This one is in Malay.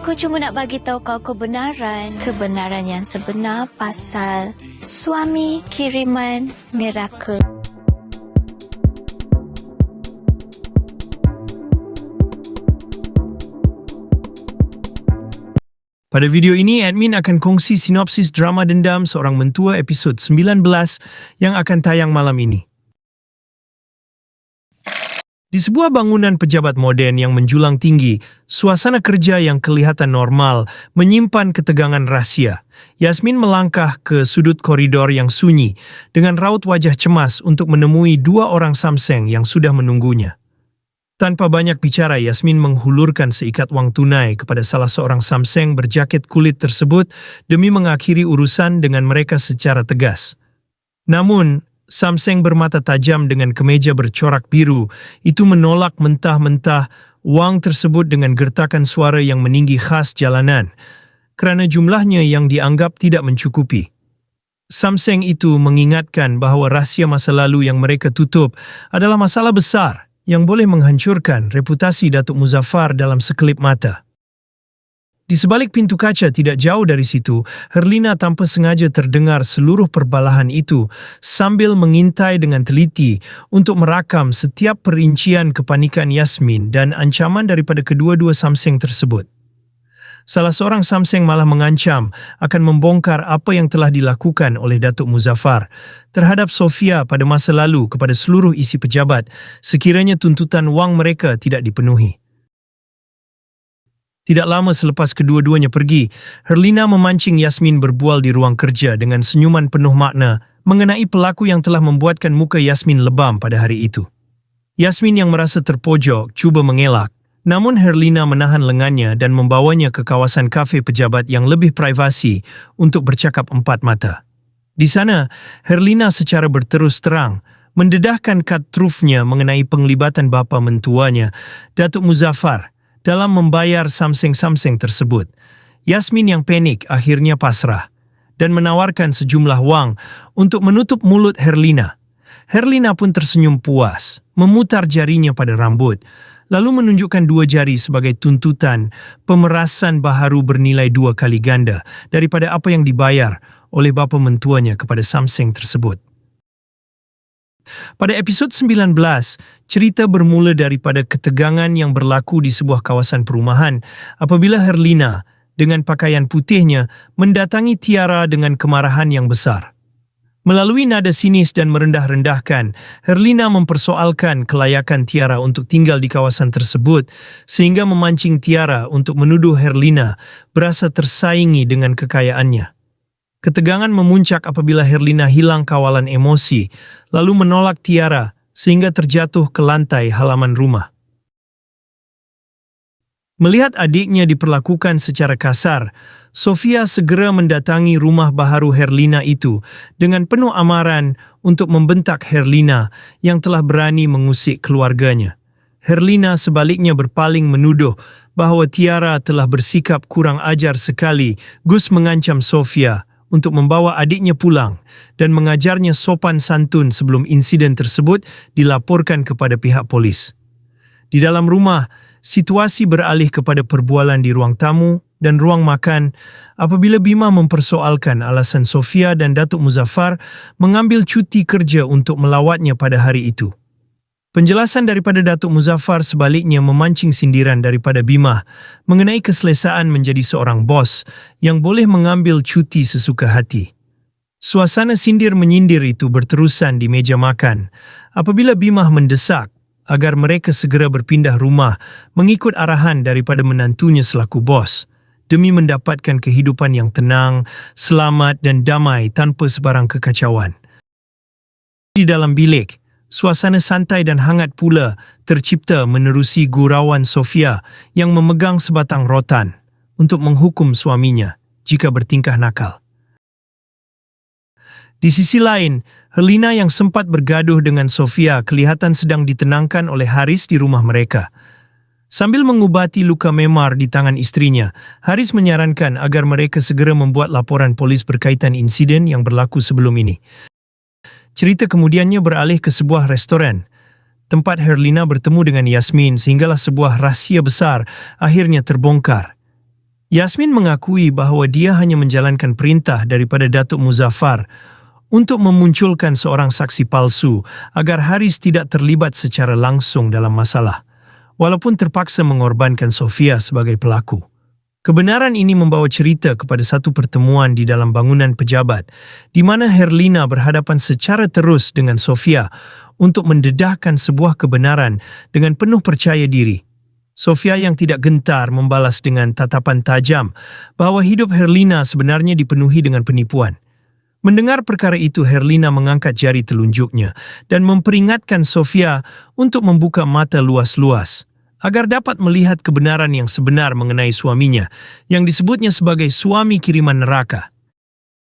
Aku cuma nak bagi tahu kau kebenaran yang sebenar pasal suami kiriman Miracle. Pada video ini, admin akan kongsi sinopsis drama dendam seorang mentua episod 19 yang akan tayang malam ini. Di sebuah bangunan pejabat moden yang menjulang tinggi, suasana kerja yang kelihatan normal menyimpan ketegangan rahasia. Yasmin melangkah ke sudut koridor yang sunyi dengan raut wajah cemas untuk menemui dua orang samseng yang sudah menunggunya. Tanpa banyak bicara, Yasmin menghulurkan seikat wang tunai kepada salah seorang samseng berjaket kulit tersebut demi mengakhiri urusan dengan mereka secara tegas. Namun, samseng bermata tajam dengan kemeja bercorak biru itu menolak mentah-mentah wang tersebut dengan gertakan suara yang meninggi khas jalanan kerana jumlahnya yang dianggap tidak mencukupi. Samseng itu mengingatkan bahawa rahsia masa lalu yang mereka tutup adalah masalah besar yang boleh menghancurkan reputasi Datuk Muzaffar dalam sekelip mata. Di sebalik pintu kaca tidak jauh dari situ, Herlina tanpa sengaja terdengar seluruh perbalahan itu sambil mengintai dengan teliti untuk merakam setiap perincian kepanikan Yasmin dan ancaman daripada kedua-dua samseng tersebut. Salah seorang samseng malah mengancam akan membongkar apa yang telah dilakukan oleh Datuk Muzaffar terhadap Sofia pada masa lalu kepada seluruh isi pejabat sekiranya tuntutan wang mereka tidak dipenuhi. Tidak lama selepas kedua-duanya pergi, Herlina memancing Yasmin berbual di ruang kerja dengan senyuman penuh makna mengenai pelaku yang telah membuatkan muka Yasmin lebam pada hari itu. Yasmin yang merasa terpojok cuba mengelak. Namun Herlina menahan lengannya dan membawanya ke kawasan kafe pejabat yang lebih privasi untuk bercakap empat mata. Di sana, Herlina secara berterus terang mendedahkan kad trufnya mengenai penglibatan bapa mentuanya, Datuk Muzaffar, dalam membayar samseng-samseng tersebut. Yasmin yang panik akhirnya pasrah dan menawarkan sejumlah wang untuk menutup mulut Herlina. Herlina pun tersenyum puas, memutar jarinya pada rambut, lalu menunjukkan dua jari sebagai tuntutan pemerasan baharu bernilai 2 kali ganda daripada apa yang dibayar oleh bapa mentuanya kepada samseng tersebut. Pada episod 19, cerita bermula daripada ketegangan yang berlaku di sebuah kawasan perumahan apabila Herlina dengan pakaian putihnya mendatangi Tiara dengan kemarahan yang besar. Melalui nada sinis dan merendah-rendahkan, Herlina mempersoalkan kelayakan Tiara untuk tinggal di kawasan tersebut sehingga memancing Tiara untuk menuduh Herlina berasa tersaingi dengan kekayaannya. Ketegangan memuncak apabila Herlina hilang kawalan emosi lalu menolak Tiara sehingga terjatuh ke lantai halaman rumah. Melihat adiknya diperlakukan secara kasar, Sofia segera mendatangi rumah baharu Herlina itu dengan penuh amaran untuk membentak Herlina yang telah berani mengusik keluarganya. Herlina sebaliknya berpaling menuduh bahawa Tiara telah bersikap kurang ajar sekali. Gus mengancam Sofia untuk membawa adiknya pulang dan mengajarnya sopan santun sebelum insiden tersebut dilaporkan kepada pihak polis. Di dalam rumah, situasi beralih kepada perbualan di ruang tamu dan ruang makan apabila Bima mempersoalkan alasan Sofia dan Datuk Muzaffar mengambil cuti kerja untuk melawatnya pada hari itu. Penjelasan daripada Datuk Muzaffar sebaliknya memancing sindiran daripada Bima mengenai keselesaan menjadi seorang bos yang boleh mengambil cuti sesuka hati. Suasana sindir-menyindir itu berterusan di meja makan apabila Bima mendesak agar mereka segera berpindah rumah mengikut arahan daripada menantunya selaku bos, demi mendapatkan kehidupan yang tenang, selamat dan damai tanpa sebarang kekacauan. Di dalam bilik, suasana santai dan hangat pula tercipta menerusi gurauan Sofia yang memegang sebatang rotan untuk menghukum suaminya jika bertingkah nakal. Di sisi lain, Herlina yang sempat bergaduh dengan Sofia kelihatan sedang ditenangkan oleh Haris di rumah mereka. Sambil mengubati luka memar di tangan istrinya, Haris menyarankan agar mereka segera membuat laporan polis berkaitan insiden yang berlaku sebelum ini. Cerita kemudiannya beralih ke sebuah restoran, tempat Herlina bertemu dengan Yasmin sehinggalah sebuah rahsia besar akhirnya terbongkar. Yasmin mengakui bahwa dia hanya menjalankan perintah daripada Datuk Muzaffar untuk memunculkan seorang saksi palsu agar Haris tidak terlibat secara langsung dalam masalah, walaupun terpaksa mengorbankan Sofia sebagai pelaku. Kebenaran ini membawa cerita kepada satu pertemuan di dalam bangunan pejabat, di mana Herlina berhadapan secara terus dengan Sofia untuk mendedahkan sebuah kebenaran dengan penuh percaya diri. Sofia yang tidak gentar membalas dengan tatapan tajam bahwa hidup Herlina sebenarnya dipenuhi dengan penipuan. Mendengar perkara itu, Herlina mengangkat jari telunjuknya dan memperingatkan Sofia untuk membuka mata luas-luas agar dapat melihat kebenaran yang sebenar mengenai suaminya, yang disebutnya sebagai suami kiriman neraka.